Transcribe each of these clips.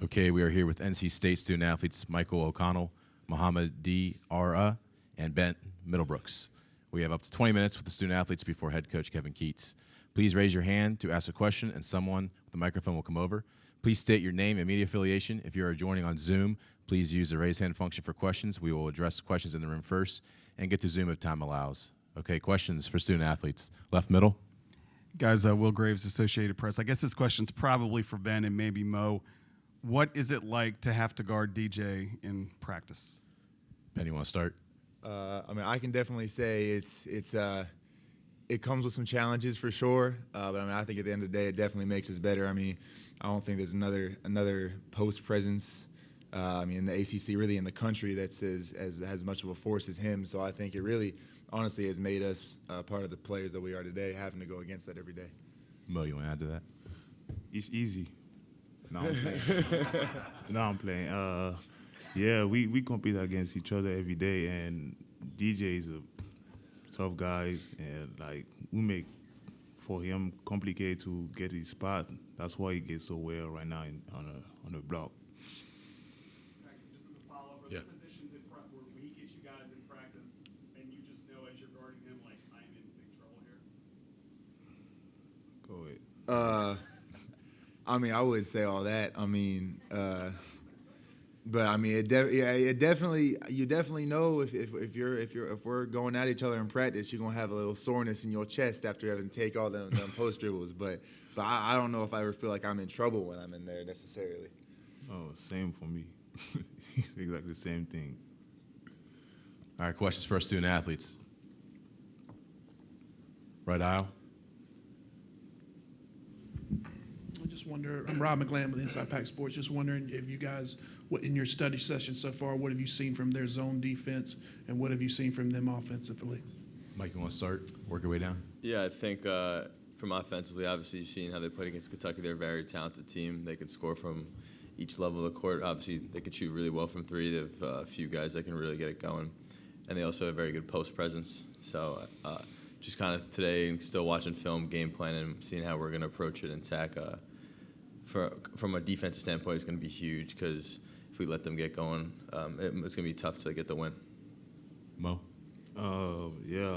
Okay, we are here with NC State student athletes Michael O'Connell, Muhammad D. Ara, and Ben Middlebrooks. We have up to 20 minutes with the student athletes before head coach Kevin Keats. Please raise your hand to ask a question, and someone with a microphone will come over. Please state your name and media affiliation. If you are joining on Zoom, please use the raise hand function for questions. We will address questions in the room first and get to Zoom if time allows. Okay, questions for student athletes. Left, middle. Guys, Will Graves, Associated Press. I guess this question's probably for Ben and maybe Mo. What is it like to have to guard DJ in practice? Ben, you want to start? I can definitely say it comes with some challenges for sure. But I think at the end of the day, it definitely makes us better. I don't think there's another post presence. In the ACC, really in the country, that's as much of a force as him. So I think it really, honestly, has made us part of the players that we are today, having to go against that every day. Mo, you want to add to that? It's easy. No, I'm playing. We compete against each other every day, and DJ is a tough guy, and we make for him complicated to get his spot. That's why he gets so well right now on the block. Just as a follow-up, are Yeah. there positions where he gets you guys in practice, and you just know as you're guarding him, I'm in big trouble here? Go ahead. I would say all that. It definitely you definitely know if we're going at each other in practice, you're gonna have a little soreness in your chest after having to take all them post dribbles. But I don't know if I ever feel like I'm in trouble when I'm in there necessarily. Oh, same for me. Exactly the same thing. All right, questions for our student athletes. Right aisle. I just wonder, I'm Rob McGlam with Inside Pack Sports, just wondering if you guys, what in your study session so far, what have you seen from their zone defense and what have you seen from them offensively? Mike, you want to start? Work your way down. Yeah, I think from offensively, obviously you've seen how they played against Kentucky. They're a very talented team. They can score from each level of the court. Obviously, they can shoot really well from three. They have a few guys that can really get it going. And they also have very good post presence. So just kind of today, still watching film, game plan, and seeing how we're going to approach it and attack. From a defensive standpoint, it's going to be huge because if we let them get going, it's going to be tough to get the win. Mo? We're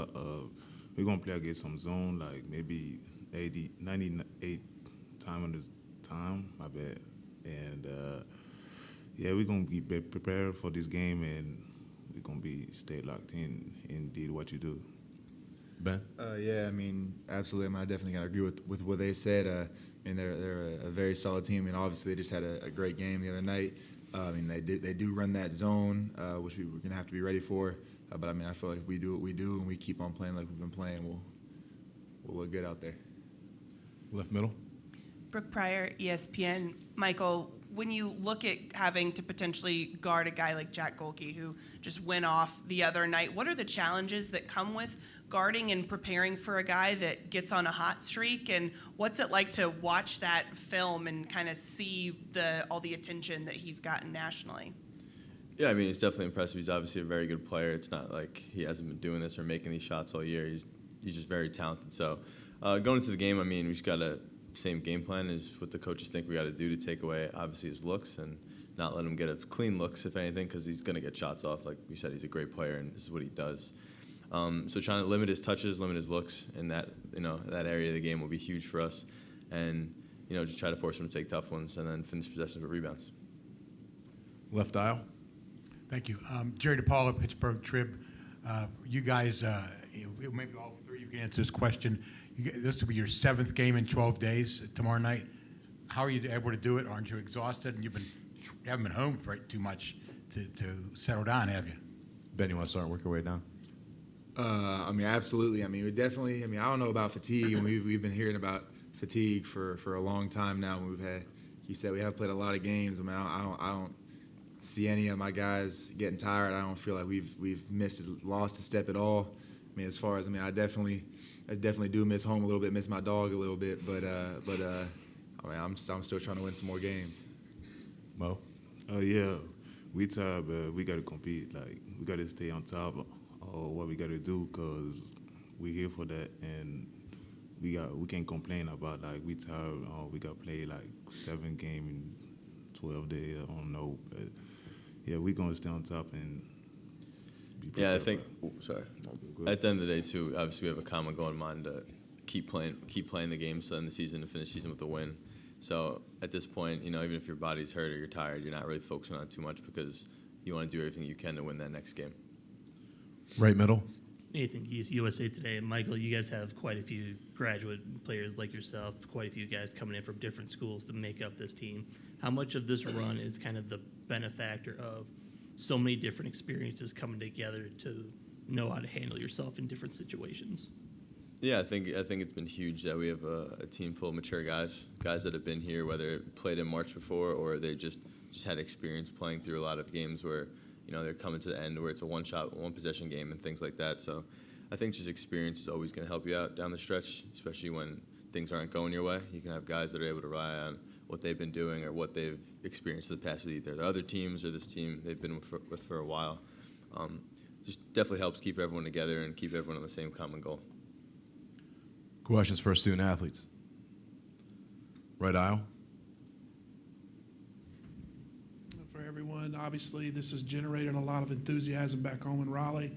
going to play against some zone, maybe 98 time on this time, my bad. And, we're going to be prepared for this game, and we're going to stay locked in and did what you do. Ben? Absolutely. I definitely got to agree with what they said. They're a very solid team, and obviously they just had a great game the other night. They do run that zone, which we're going to have to be ready for. But I feel like if we do what we do and we keep on playing like we've been playing, we'll look good out there. Left, middle. Brooke Pryor, ESPN. Michael, when you look at having to potentially guard a guy like Jack Golke, who just went off the other night, what are the challenges that come with guarding and preparing for a guy that gets on a hot streak? And what's it like to watch that film and kind of see all the attention that he's gotten nationally? Yeah, it's definitely impressive. He's obviously a very good player. It's not like he hasn't been doing this or making these shots all year. He's just very talented. So going into the game, we just got to same game plan is what the coaches think we got to do to take away, obviously, his looks and not let him get clean looks, if anything, because he's going to get shots off. Like we said, he's a great player, and this is what he does. So trying to limit his touches, limit his looks in that area of the game will be huge for us, and just try to force him to take tough ones and then finish possessions with rebounds. Left aisle. Thank you. Jerry DePaula, Pittsburgh Trib. You guys, maybe all three of you can answer this question. This will be your 7th game in 12 days tomorrow night. How are you able to do it? Aren't you exhausted? And you haven't been home for too much to settle down, have you? Ben, you want to start and work your way down? Absolutely. We definitely. I don't know about fatigue, and we've been hearing about fatigue for a long time now. You said we have played a lot of games. I don't see any of my guys getting tired. I don't feel like we've lost a step at all. As far as I definitely do miss home a little bit, miss my dog a little bit, but I'm still trying to win some more games. Mo? We tired, but we got to compete. We got to stay on top of what we got to do because we're here for that, and we can't complain about we tired. We got to play 7 games in 12 days. I don't know, but yeah, we're gonna stay on top and. Yeah, I think. At the end of the day, too, obviously we have a common goal in mind to keep playing the games, to end the season, and finish the season with a win. So at this point, even if your body's hurt or you're tired, you're not really focusing on it too much because you want to do everything you can to win that next game. Right middle. Nathan Geese, USA Today. And Michael, you guys have quite a few graduate players like yourself, quite a few guys coming in from different schools to make up this team. How much of this run is kind of the benefactor of so many different experiences coming together to know how to handle yourself in different situations? Yeah, I think it's been huge that we have a team full of mature guys that have been here, whether played in March before or they just had experience playing through a lot of games where they're coming to the end where it's a one-shot, one-possession game and things like that. So I think just experience is always going to help you out down the stretch, especially when things aren't going your way. You can have guys that are able to rely on what they've been doing or what they've experienced in the past with either the other teams or this team they've been with for a while. Just definitely helps keep everyone together and keep everyone on the same common goal. Questions for student athletes. Right aisle. For everyone, obviously, this has generated a lot of enthusiasm back home in Raleigh.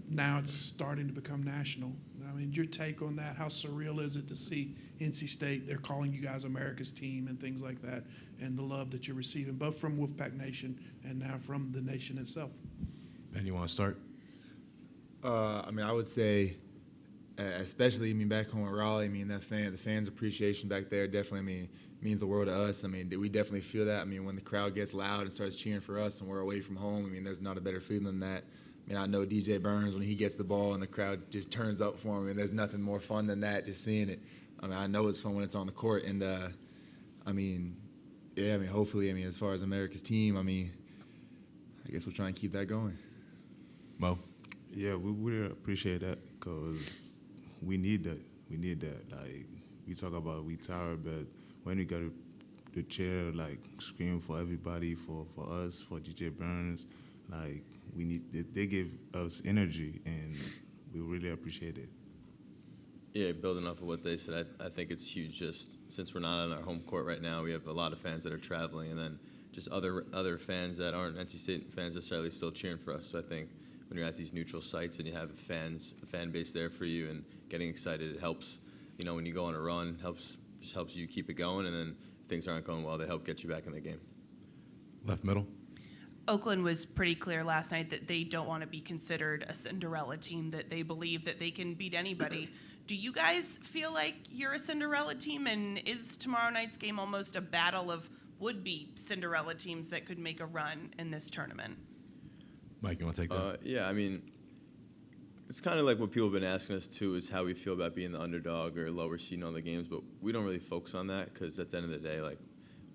Now it's starting to become national. I mean, your take on that, how surreal is it to see NC State, they're calling you guys America's team and things like that, and the love that you're receiving, both from Wolfpack Nation and now from the nation itself? Ben, you want to start? I would say, especially back home in Raleigh, the fans' appreciation back there definitely, means the world to us. We definitely feel that. When the crowd gets loud and starts cheering for us and we're away from home, there's not a better feeling than that. I know DJ Burns, when he gets the ball and the crowd just turns up for him, and there's nothing more fun than that, just seeing it. I know it's fun when it's on the court, and hopefully, as far as America's team, I guess we'll try and keep that going. Mo? Yeah, we really appreciate that because we need that. We need that. Like, we talk about we tired, but when we got the chair, screaming for everybody, for us, for DJ Burns, they give us energy, and we really appreciate it. Yeah, building off of what they said, I think it's huge. Just since we're not on our home court right now, we have a lot of fans that are traveling, and then just other fans that aren't NC State fans necessarily still cheering for us. So I think when you're at these neutral sites and you have a fan base there for you and getting excited, it helps. When you go on a run, helps you keep it going, and then if things aren't going well, they help get you back in the game. Left middle. Oakland was pretty clear last night that they don't want to be considered a Cinderella team, that they believe that they can beat anybody. Do you guys feel like you're a Cinderella team, and is tomorrow night's game almost a battle of would-be Cinderella teams that could make a run in this tournament? Mike, you want to take that? Yeah, it's kind of like what people have been asking us too, is how we feel about being the underdog or lower seed in all the games, but we don't really focus on that because at the end of the day,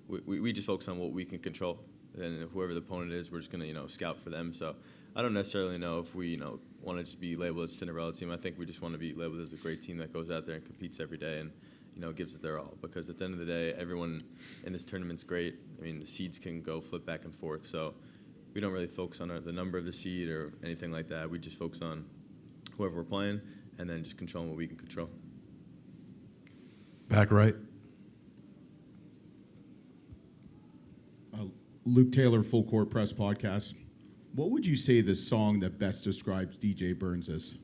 we just focus on what we can control. And whoever the opponent is, we're just going to, scout for them. So I don't necessarily know if we, want to just be labeled as a Cinderella team. I think we just want to be labeled as a great team that goes out there and competes every day and, gives it their all. Because at the end of the day, everyone in this tournament's great. The seeds can go flip back and forth. So we don't really focus on the number of the seed or anything like that. We just focus on whoever we're playing and then just controlling what we can control. Back right. Luke Taylor, Full Court Press Podcast. What would you say the song that best describes DJ Burns is?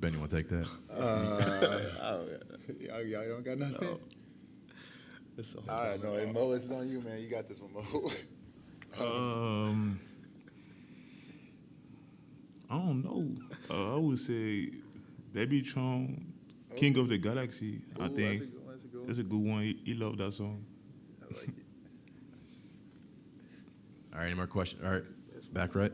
Ben, you want to take that? Y'all don't got nothing? No. All right, no, Mo, it's on you, man. You got this one, Mo. I don't know. I would say Baby Tron, King of the Galaxy. I think that's a good one. He loved that song. I like it. All right, any more questions? All right, back right.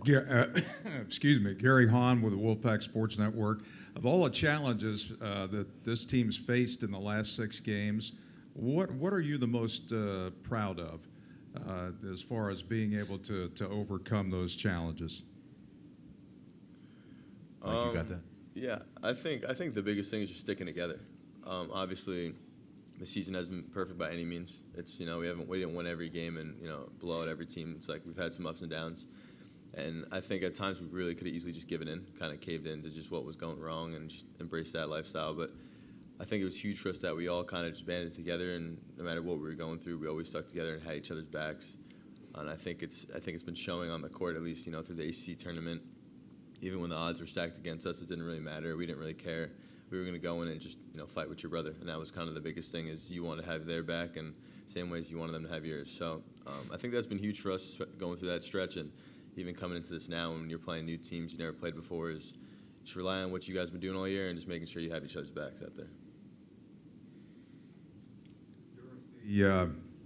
Gary Hahn with the Wolfpack Sports Network. Of all the challenges that this team's faced in the last 6 games, what are you the most proud of as far as being able to overcome those challenges? Mike, you got that? Yeah, I think the biggest thing is just sticking together. Obviously, the season hasn't been perfect by any means. It's we didn't win every game and blow out every team. It's like we've had some ups and downs, And I think at times we really could have easily just given in, kind of caved in to just what was going wrong and just embraced that lifestyle. But I think it was huge for us that we all kind of just banded together, and no matter what we were going through, we always stuck together and had each other's backs. And I think it's been showing on the court, at least, through the ACC tournament. Even when the odds were stacked against us, it didn't really matter. We didn't really care. We were going to go in and just, fight with your brother. And that was kind of the biggest thing, is you want to have their back and same ways you wanted them to have yours. So I think that's been huge for us going through that stretch, and even coming into this now when you're playing new teams you never played before, is just rely on what you guys have been doing all year and just making sure you have each other's backs out there.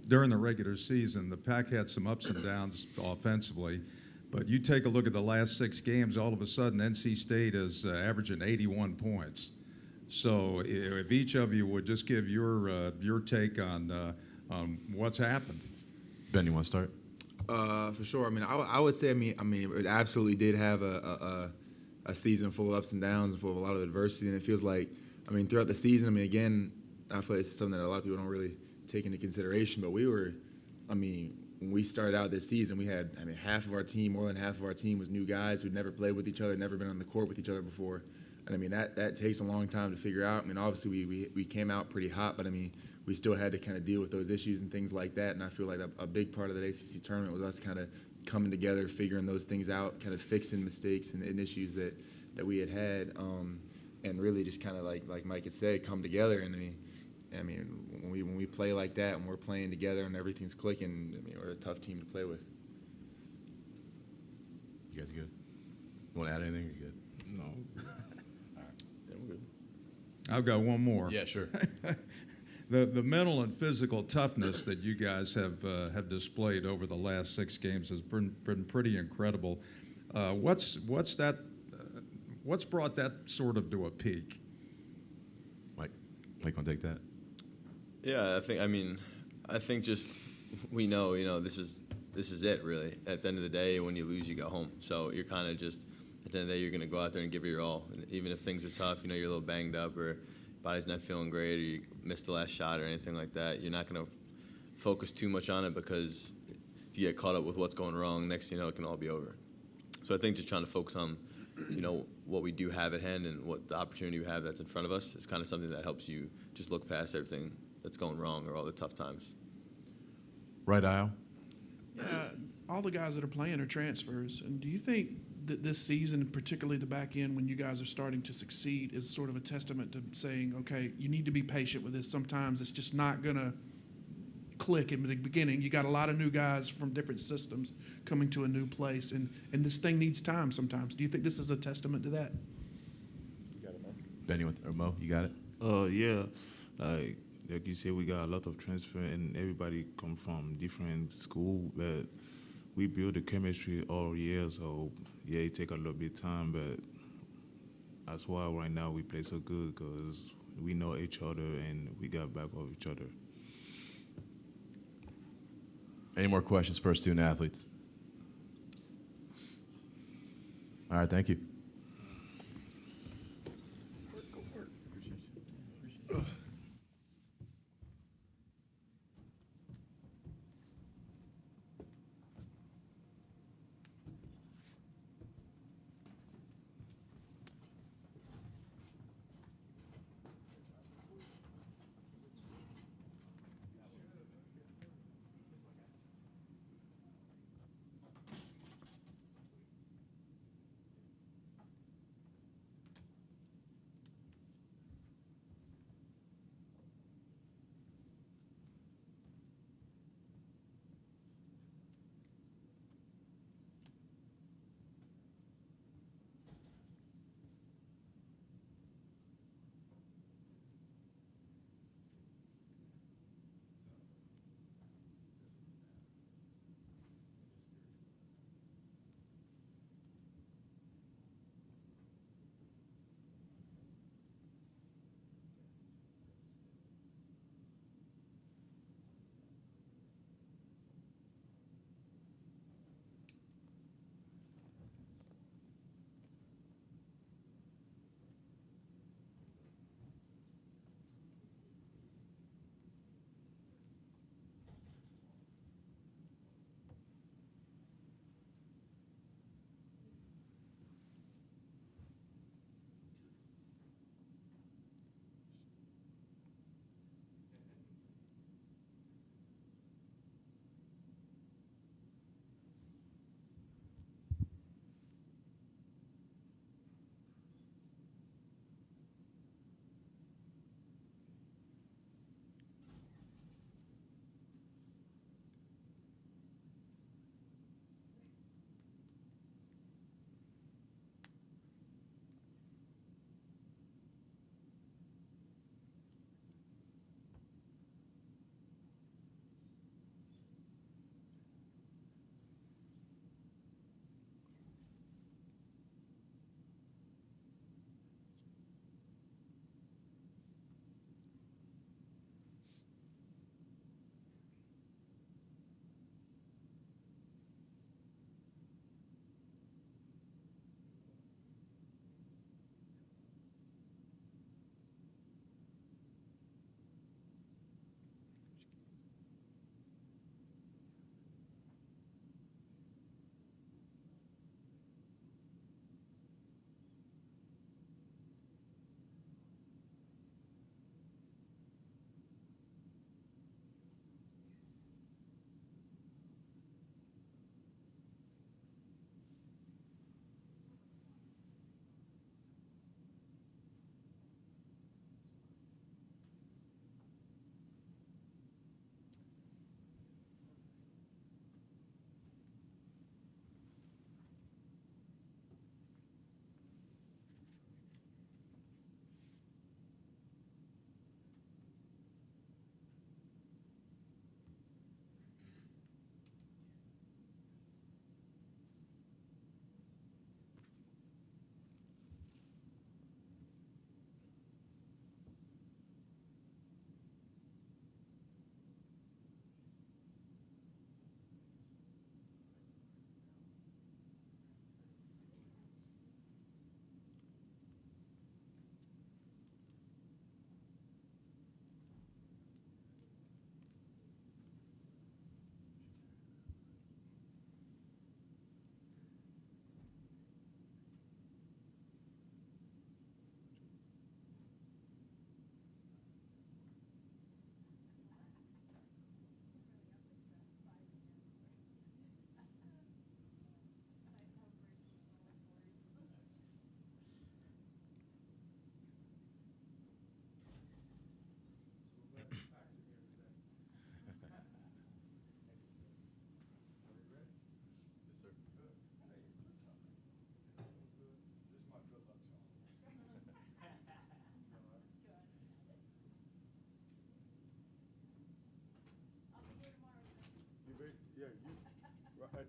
During the regular season, the Pack had some ups and downs offensively, but you take a look at the last 6 games, all of a sudden NC State is averaging 81 points. So if each of you would just give your take on what's happened. Ben, you want to start? For sure. I would say, it absolutely did have a season full of ups and downs and full of a lot of adversity. And it feels like, throughout the season, again, I feel like it's something that a lot of people don't really take into consideration. But we were, when we started out this season, we had, half of our team, more than half of our team was new guys who'd never played with each other, never been on the court with each other before. And that takes a long time to figure out. Obviously we came out pretty hot, but we still had to kind of deal with those issues and things like that. And I feel like a big part of the ACC tournament was us kind of coming together, figuring those things out, kind of fixing mistakes and issues that we had, and really just kind of like Mike had said, come together. And when we play like that and we're playing together and everything's clicking, we're a tough team to play with. You guys good? You want to add anything? Or you good? No. Yeah, we're good. I've got one more. Yeah, sure. The mental and physical toughness that you guys have displayed over the last 6 games has been pretty incredible. What's brought that sort of to a peak? Mike, want to take that? Yeah, I think just we know, this is it really. At the end of the day, when you lose, you go home. So you're kind of just, at the end of the day, you're going to go out there and give it your all. And even if things are tough, you're a little banged up or body's not feeling great or you missed the last shot or anything like that, you're not going to focus too much on it, because if you get caught up with what's going wrong, next thing you know, it can all be over. So I think just trying to focus on, what we do have at hand and what the opportunity we have that's in front of us is kind of something that helps you just look past everything that's going wrong or all the tough times. Right aisle? All the guys that are playing are transfers. And do you think that this season, particularly the back end, when you guys are starting to succeed, is sort of a testament to saying, okay, you need to be patient with this. Sometimes it's just not going to click in the beginning. You got a lot of new guys from different systems coming to a new place, and this thing needs time sometimes. Do you think this is a testament to that? You got it, Mo? Benny or Mo, you got it? Yeah. Like you said, we got a lot of transfer, and everybody come from different school, but we build the chemistry all year, so yeah, it take a little bit of time, but that's why right now we play so good, because we know each other and we got back of each other. Any more questions for our student athletes? All right, thank you.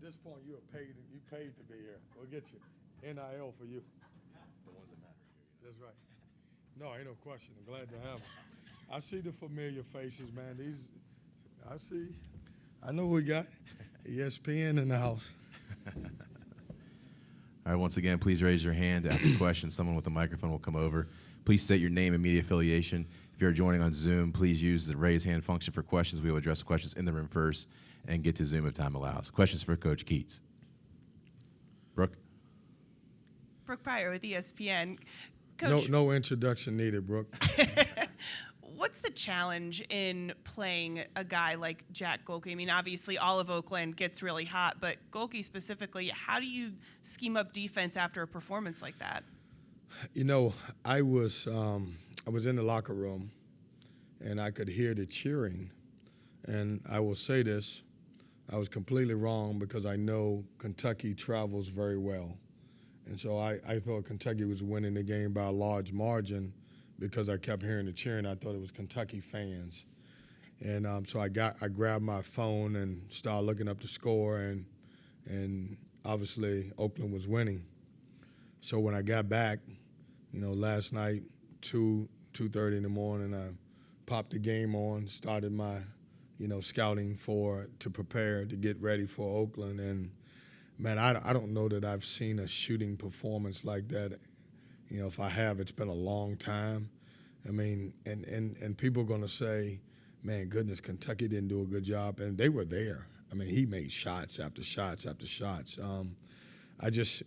this point, you paid to be here. We'll get you NIL for you. The ones that matter. That's right. No, ain't no question. I'm glad to have them. I see the familiar faces, man. I know we got ESPN in the house. All right, once again, please raise your hand to ask a question. Someone with a microphone will come over. Please state your name and media affiliation. If you're joining on Zoom, please use the raise hand function for questions. We will address questions in the room first and get to Zoom if time allows. Questions for Coach Keats. Brooke? Brooke Pryor with ESPN. Coach, No introduction needed, Brooke. what's the challenge in playing a guy like Jack Golke? I mean, obviously all of Oakland gets really hot, but Golke specifically, how do you scheme up defense after a performance like that? You know, I was in the locker room, and I could hear the cheering. And I will say this, I was completely wrong because I know Kentucky travels very well. And so I thought Kentucky was winning the game by a large margin because I kept hearing the cheering. I thought it was Kentucky fans. And so I grabbed my phone and started looking up the score, and obviously Oakland was winning. So when I got back, you know, last night, 2:30 in the morning, I popped the game on, started my, you know, scouting to prepare to get ready for Oakland. And, man, I don't know that I've seen a shooting performance like that. You know, if I have, it's been a long time. I mean, and people are going to say, man, goodness, Kentucky didn't do a good job. And they were there. I mean, he made shots after shots after shots.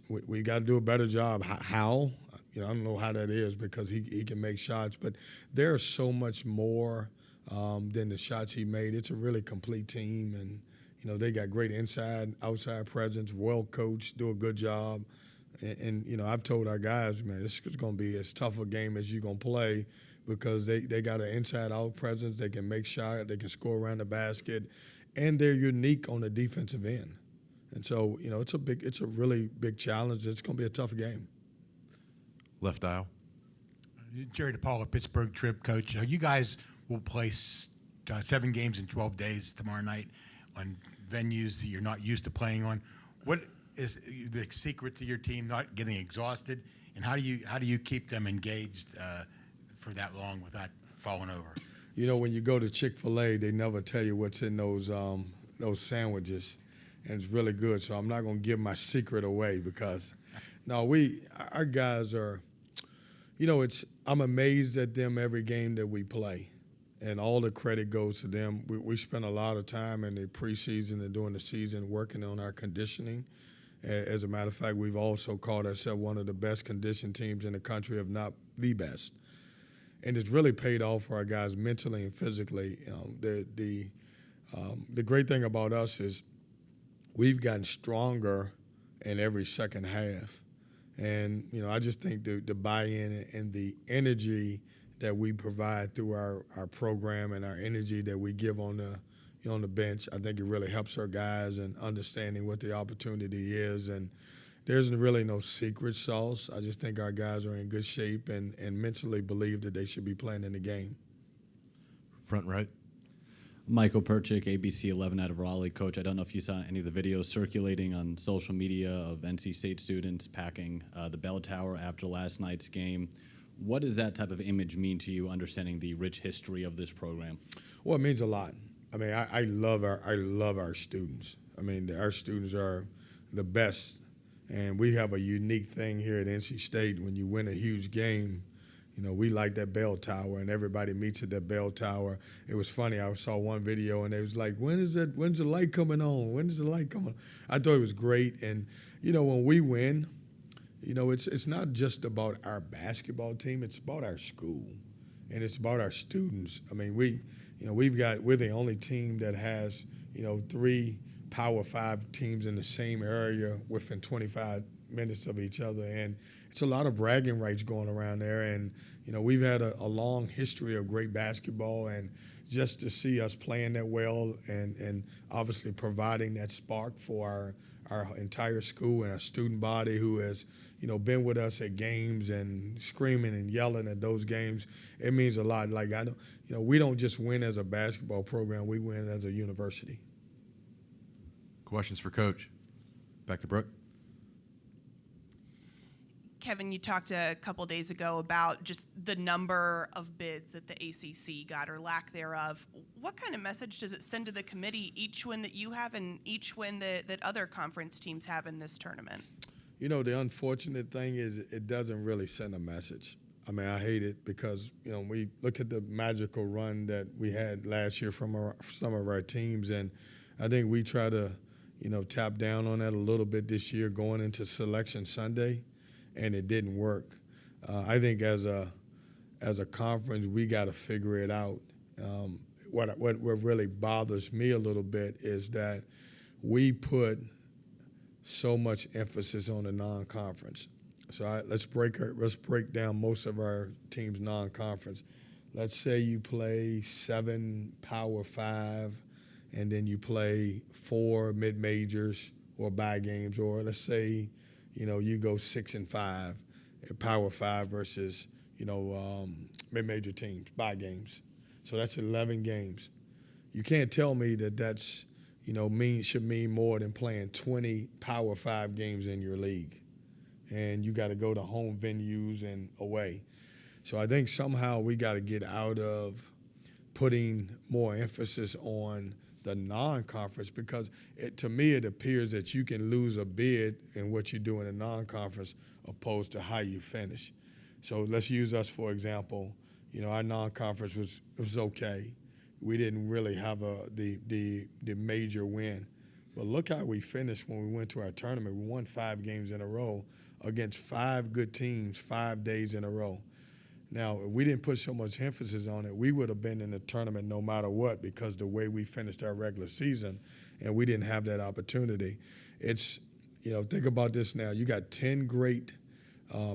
We got to do a better job. How? You know, I don't know how that is because he can make shots. But there's so much more than the shots he made. It's a really complete team. And, you know, they got great inside, outside presence, well coached, do a good job. And you know, I've told our guys, man, this is going to be as tough a game as you're going to play because they got an inside-out presence. They can make shots. They can score around the basket. And they're unique on the defensive end. And so, you know, it's a really big challenge. It's going to be a tough game. Left aisle. Jerry DePaula, Pittsburgh Trib coach. You guys will play 7 games in 12 days tomorrow night on venues that you're not used to playing on. What is the secret to your team not getting exhausted, and how do you keep them engaged for that long without falling over? You know, when you go to Chick-fil-A, they never tell you what's in those sandwiches, and it's really good. So I'm not going to give my secret away because, no, our guys are, you know, I'm amazed at them every game that we play, and all the credit goes to them. We spend a lot of time in the preseason and during the season working on our conditioning. As a matter of fact, we've also called ourselves one of the best conditioned teams in the country, if not the best. And it's really paid off for our guys mentally and physically. The great thing about us is we've gotten stronger in every second half. And, you know, I just think the buy-in and the energy that we provide through our program and our energy that we give on the bench, I think it really helps our guys in understanding what the opportunity is. And there's really no secret sauce. I just think our guys are in good shape and mentally believe that they should be playing in the game. Front right. Michael Perchik, ABC 11 out of Raleigh. Coach, I don't know if you saw any of the videos circulating on social media of NC State students packing the bell tower after last night's game. What does that type of image mean to you, understanding the rich history of this program? Well, it means a lot. I mean, I love our students. I mean, our students are the best, and we have a unique thing here at NC State. When you win a huge game, you know, we like that bell tower, and everybody meets at that bell tower. It was funny. I saw one video, and it was like, when's the light coming on? When is the light coming on? I thought it was great, and you know, when we win, you know, it's not just about our basketball team. It's about our school, and it's about our students. I mean, we're the only team that has, you know, 3 Power 5 teams in the same area within 25 minutes of each other, and it's a lot of bragging rights going around there. And you know, we've had a long history of great basketball, and just to see us playing that well and obviously providing that spark for our entire school and our student body who has, you know, been with us at games and screaming and yelling at those games, it means a lot. Like, I know, you know, we don't just win as a basketball program, we win as a university. Questions for Coach. Back to Brooke. Kevin, you talked a couple days ago about just the number of bids that the ACC got or lack thereof. What kind of message does it send to the committee, each win that you have and each win that other conference teams have in this tournament? You know, the unfortunate thing is it doesn't really send a message. I mean, I hate it because, you know, we look at the magical run that we had last year from some of our teams, and I think we try to, you know, tap down on that a little bit this year going into Selection Sunday, and it didn't work. I think as a conference, we got to figure it out. What really bothers me a little bit is that we put so much emphasis on the non-conference. So let's break down most of our teams' non-conference. Let's say you play 7 Power 5, and then you play 4 mid-majors or bye games, or let's say, you know, you go 6 and 5 at Power 5 versus, you know, mid-major teams, bye games. So that's 11 games. You can't tell me that that's, you know, should mean more than playing 20 Power 5 games in your league. And you got to go to home venues and away. So I think somehow we got to get out of putting more emphasis on the non-conference, because to me it appears that you can lose a bid in what you do in a non-conference opposed to how you finish. So let's use us for example. You know, our non-conference was okay. We didn't really have the major win. But look how we finished when we went to our tournament. We won 5 games in a row against 5 good teams 5 days in a row. Now, if we didn't put so much emphasis on it, we would have been in the tournament no matter what, because the way we finished our regular season, and we didn't have that opportunity. It's, you know, think about this now. You got 10 great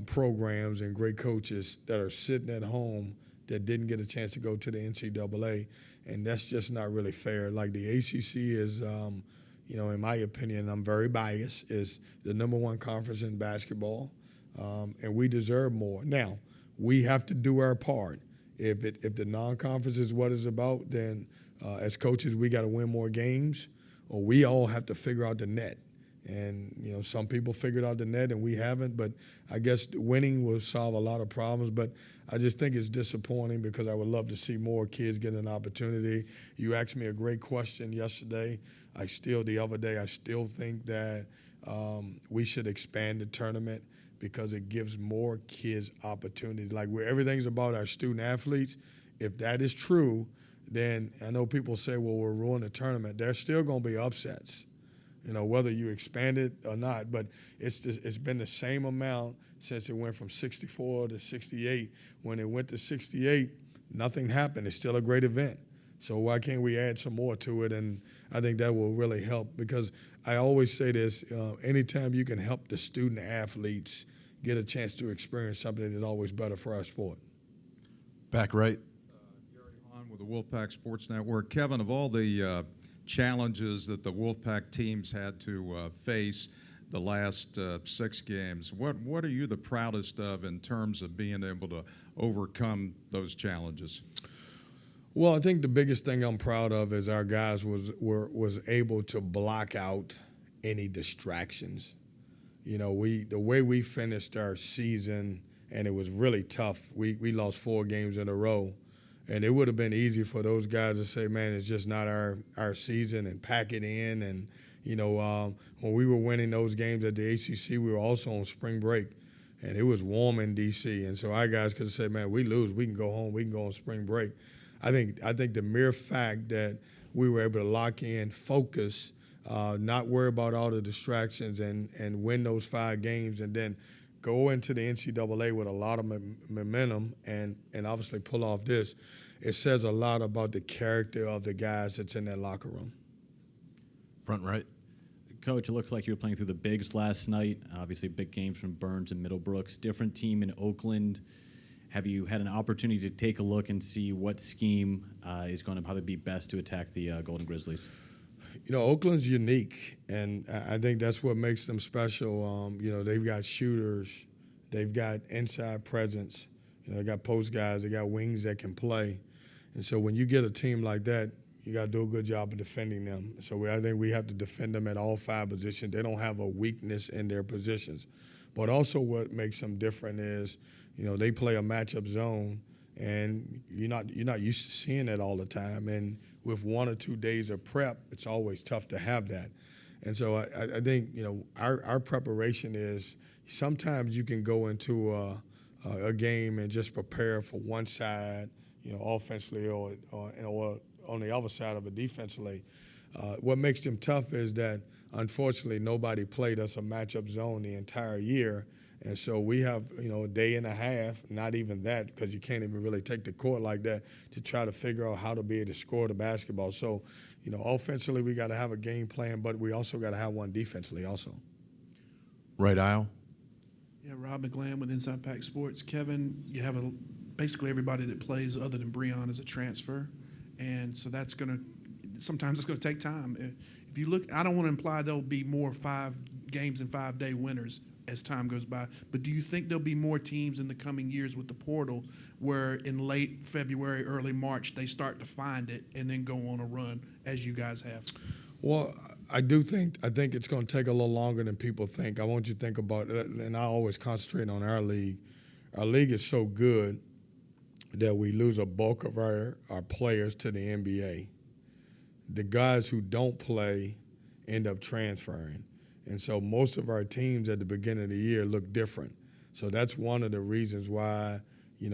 programs and great coaches that are sitting at home that didn't get a chance to go to the NCAA, and that's just not really fair. Like the ACC is, you know, in my opinion, I'm very biased, is the #1 conference in basketball, and we deserve more. Now, we have to do our part. If the non-conference is what it's about, then as coaches we got to win more games, or we all have to figure out the net. And, you know, some people figured out the net and we haven't, but I guess winning will solve a lot of problems. But I just think it's disappointing because I would love to see more kids get an opportunity. You asked me a great question yesterday. The other day, I still think that we should expand the tournament because it gives more kids opportunities. Like where everything's about our student athletes, if that is true, then I know people say, well, we'll ruin the tournament. There's still going to be upsets, you know, whether you expand it or not. But it's been the same amount since it went from 64 to 68. When it went to 68, nothing happened. It's still a great event. So why can't we add some more to it? And I think that will really help, because I always say this, anytime you can help the student athletes get a chance to experience something, is always better for our sport. Back right. Gary Hahn with the Wolfpack Sports Network. Kevin, of all the challenges that the Wolfpack teams had to face the last 6 games, what are you the proudest of in terms of being able to overcome those challenges? Well, I think the biggest thing I'm proud of is our guys was able to block out any distractions. You know, the way we finished our season, and it was really tough. We lost 4 games in a row, and it would have been easy for those guys to say, man, it's just not our season, and pack it in. And, you know, when we were winning those games at the ACC, we were also on spring break, and it was warm in D.C. And so our guys could have said, man, we lose, we can go home, we can go on spring break. I think the mere fact that we were able to lock in, focus, not worry about all the distractions, and win those 5 games, and then go into the NCAA with a lot of momentum and obviously pull off this, it says a lot about the character of the guys that's in that locker room. Front right. Coach, it looks like you were playing through the bigs last night. Obviously, big games from Burns and Middlebrooks. Different team in Oakland. Have you had an opportunity to take a look and see what scheme is going to probably be best to attack the Golden Grizzlies? You know, Oakland's unique, and I think that's what makes them special. You know, they've got shooters, they've got inside presence, you know, they got post guys, they got wings that can play. And so when you get a team like that, you got to do a good job of defending them. So I think we have to defend them at all 5 positions. They don't have a weakness in their positions. But also what makes them different is, they play a matchup zone, and you're not used to seeing that all the time. And with 1 or 2 days of prep, it's always tough to have that. And so I think, our preparation is sometimes you can go into a game and just prepare for one side, offensively or on the other side of it defensively. What makes them tough is that, unfortunately, nobody played us a matchup zone the entire year. And so we have, a day and a half, not even that, because you can't even really take the court like that, to try to figure out how to be able to score the basketball. So, offensively we got to have a game plan, but we also got to have one defensively also. Right aisle. Yeah, Rob McGlam with Inside Pack Sports. Kevin, you have basically everybody that plays other than Breon is a transfer, and so sometimes it's going to take time. If you look, I don't want to imply there'll be more 5 games and 5-day winners as time goes by, but do you think there'll be more teams in the coming years with the portal where in late February, early March, they start to find it and then go on a run as you guys have? Well, I think it's going to take a little longer than people think. I want you to think about it, and I always concentrate on our league. Our league is so good that we lose a bulk of our players to the NBA. The guys who don't play end up transferring. And so most of our teams at the beginning of the year look different. So that's one of the reasons why,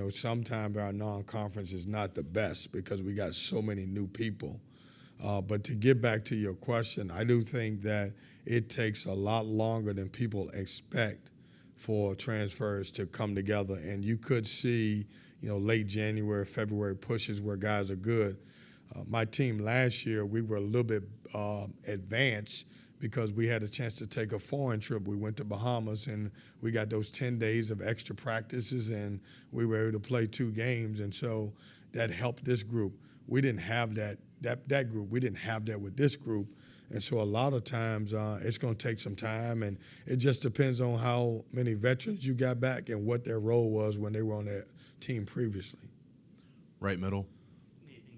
sometimes our non-conference is not the best, because we got so many new people. But to get back to your question, I do think that it takes a lot longer than people expect for transfers to come together. And you could see, late January, February pushes where guys are good. My team last year, we were a little bit advanced because we had a chance to take a foreign trip. We went to Bahamas, and we got those 10 days of extra practices, and we were able to play 2 games. And so that helped this group. We didn't have that group. We didn't have that with this group. And so a lot of times it's going to take some time, and it just depends on how many veterans you got back and what their role was when they were on that team previously. Right middle.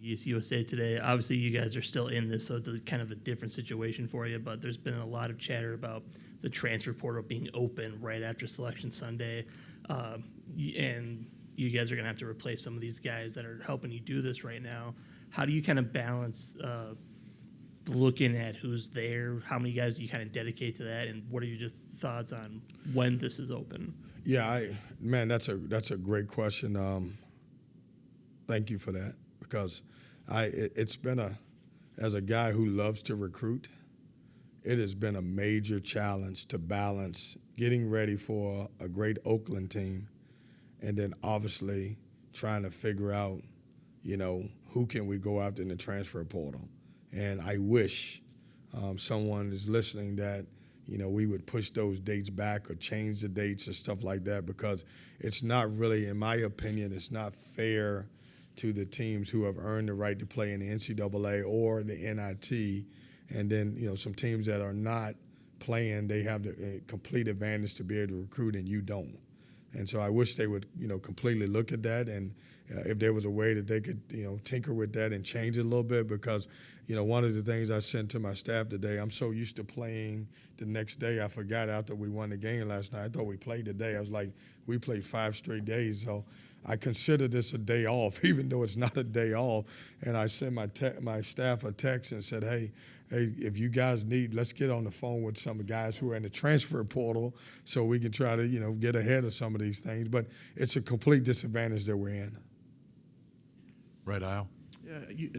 USA Today, obviously you guys are still in this, so it's kind of a different situation for you, but there's been a lot of chatter about the transfer portal being open right after Selection Sunday, and you guys are going to have to replace some of these guys that are helping you do this right now. How do you kind of balance looking at who's there? How many guys do you kind of dedicate to that, and what are your just thoughts on when this is open? Yeah, that's a great question. Thank you for that, because it's been as a guy who loves to recruit, it has been a major challenge to balance getting ready for a great Oakland team, and then obviously trying to figure out, who can we go after in the transfer portal. And I wish someone is listening that, we would push those dates back or change the dates or stuff like that, because it's not really, in my opinion, it's not fair to the teams who have earned the right to play in the NCAA or the NIT. And then, some teams that are not playing, they have the complete advantage to be able to recruit, and you don't. And so I wish they would, completely look at that, and if there was a way that they could, tinker with that and change it a little bit, because, one of the things I sent to my staff today, I'm so used to playing the next day, I forgot after we won the game last night. I thought we played today. I was like, we played 5 straight days. So I consider this a day off, even though it's not a day off. And I sent my staff a text and said, hey, if you guys need, let's get on the phone with some guys who are in the transfer portal so we can try to, get ahead of some of these things. But it's a complete disadvantage that we're in. Right aisle. Yeah,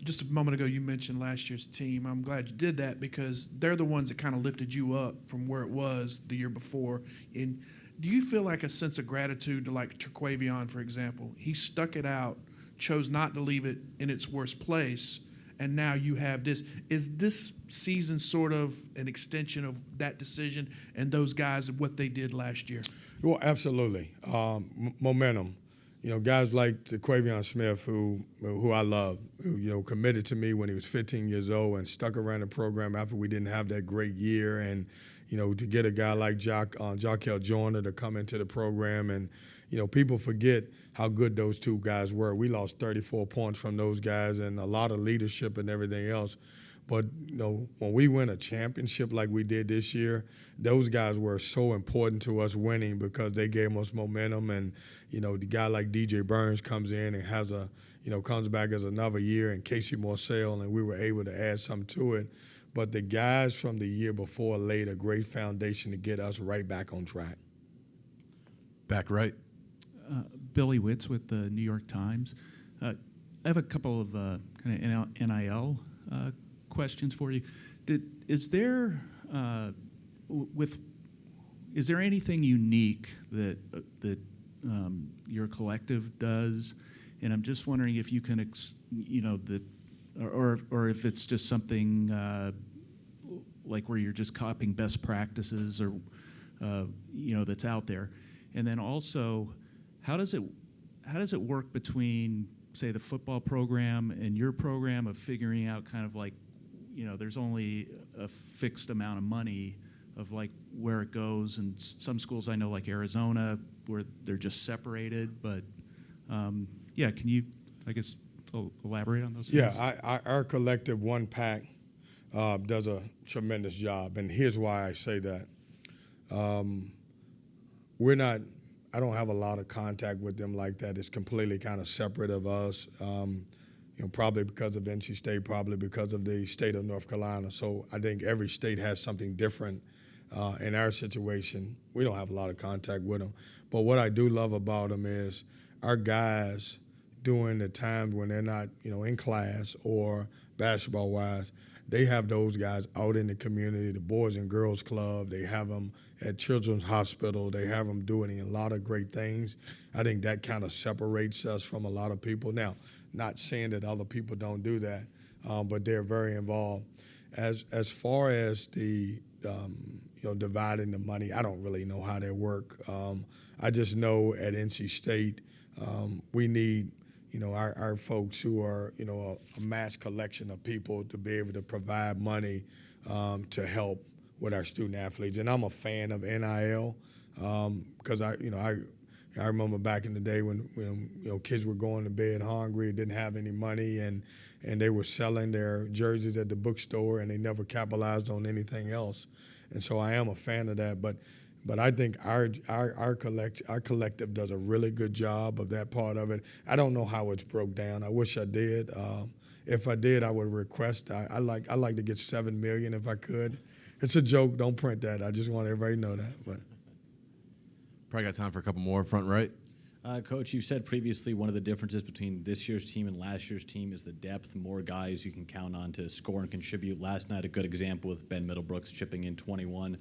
just a moment ago you mentioned last year's team. I'm glad you did that, because they're the ones that kind of lifted you up from where it was the year before. And do you feel like a sense of gratitude to, like, Terquavion, for example? He stuck it out, chose not to leave it in its worst place, and now you have this. Is this season sort of an extension of that decision and those guys and what they did last year? Well, absolutely. Momentum. Guys like Terquavion Smith, who I love, who committed to me when he was 15 years old and stuck around the program after we didn't have that great year, and to get a guy like Jaquel Joyner to come into the program and people forget how good those two guys were. We lost 34 points from those guys and a lot of leadership and everything else. But, when we win a championship like we did this year, those guys were so important to us winning because they gave us momentum. And, the guy like DJ Burns comes in and has comes back as another year, and Casey Morcell, and we were able to add something to it. But the guys from the year before laid a great foundation to get us right back on track. Back right. Billy Witz with the New York Times. I have a couple of kind of NIL questions for you. Is there anything unique that your collective does? And I'm just wondering if you can, or if it's just something like where you're just copying best practices, or that's out there. And then also, how does it work between, say, the football program and your program of figuring out kind of like, there's only a fixed amount of money of like where it goes, and some schools I know like Arizona where they're just separated, but can you, I guess, elaborate on those things? Yeah, our collective Wolfpack does a tremendous job, and here's why I say that. I don't have a lot of contact with them like that. It's completely kind of separate of us, probably because of NC State, probably because of the state of North Carolina. So I think every state has something different. In our situation, we don't have a lot of contact with them. But what I do love about them is our guys, during the times when they're not, in class or basketball-wise, they have those guys out in the community, the Boys and Girls Club. They have them at Children's Hospital. They have them doing a lot of great things. I think that kind of separates us from a lot of people. Now, not saying that other people don't do that, but they're very involved. As far as the dividing the money, I don't really know how they work. I just know at NC State we need our folks who are a mass collection of people to be able to provide money to help with our student athletes. And I'm a fan of NIL because I remember back in the day when kids were going to bed hungry, didn't have any money, and they were selling their jerseys at the bookstore, and they never capitalized on anything else. And so I am a fan of that. But I think our collective does a really good job of that part of it. I don't know how it's broke down. I wish I did. If I did, I would request. I like to get $7 million if I could. It's a joke. Don't print that. I just want everybody to know that. But probably got time for a couple more. Front right. Coach, you said previously one of the differences between this year's team and last year's team is the depth. More guys you can count on to score and contribute. Last night, a good example with Ben Middlebrooks chipping in 21.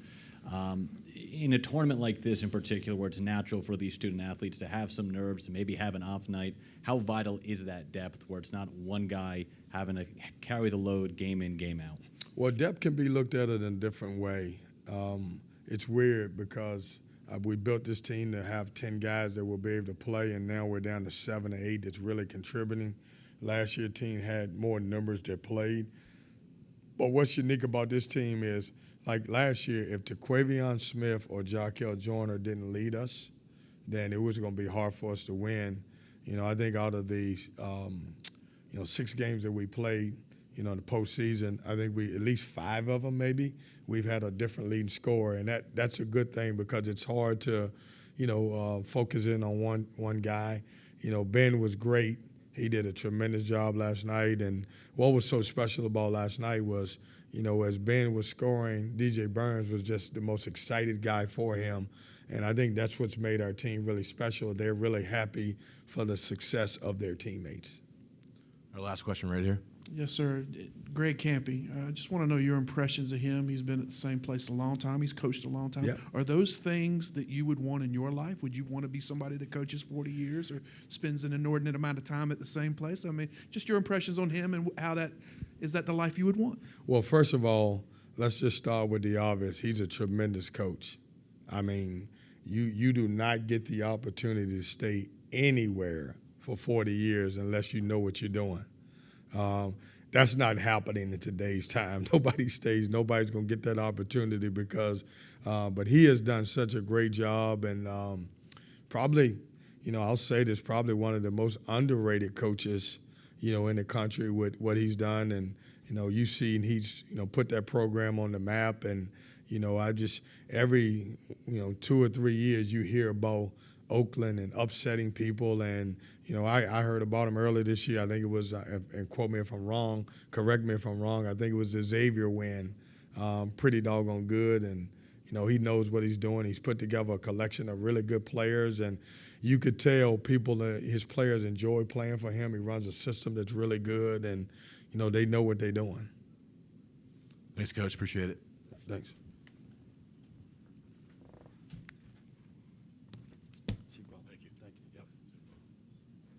In a tournament like this in particular, where it's natural for these student athletes to have some nerves, to maybe have an off night, how vital is that depth where it's not one guy having to carry the load game in, game out? Well, depth can be looked at it in a different way. It's weird because we built this team to have 10 guys that will be able to play, and now we're down to 7 or 8 that's really contributing. Last year, the team had more numbers that played. But what's unique about this team is, like last year, if TaQuavion Smith or Jarkel Joyner didn't lead us, then it was going to be hard for us to win. I think out of the 6 games that we played, in the postseason, I think at least 5 of them maybe, we've had a different leading scorer, and that's a good thing because it's hard to, focus in on one guy. Ben was great. He did a tremendous job last night, and what was so special about last night was, as Ben was scoring, DJ Burns was just the most excited guy for him, and I think that's what's made our team really special. They're really happy for the success of their teammates. Our last question right here. Yes, sir. Greg Campy, I just want to know your impressions of him. He's been at the same place a long time. He's coached a long time. Yep. Are those things that you would want in your life? Would you want to be somebody that coaches 40 years or spends an inordinate amount of time at the same place? I mean, just your impressions on him and how is that the life you would want? Well, first of all, let's just start with the obvious. He's a tremendous coach. I mean, you do not get the opportunity to stay anywhere for 40 years unless you know what you're doing. That's not happening in today's time. Nobody stays. Nobody's going to get that opportunity because but he has done such a great job, and probably I'll say this, probably one of the most underrated coaches, in the country with what he's done. And, you've seen he's, put that program on the map. And, I just every, 2 or 3 years you hear about Oakland and upsetting people. And, I heard about him earlier this year. I think it was, and quote me if I'm wrong, correct me if I'm wrong, I think it was the Xavier win. Pretty doggone good. And, he knows what he's doing. He's put together a collection of really good players. And you could tell his players enjoy playing for him. He runs a system that's really good. And, they know what they're doing. Thanks, Coach. Appreciate it. Thanks.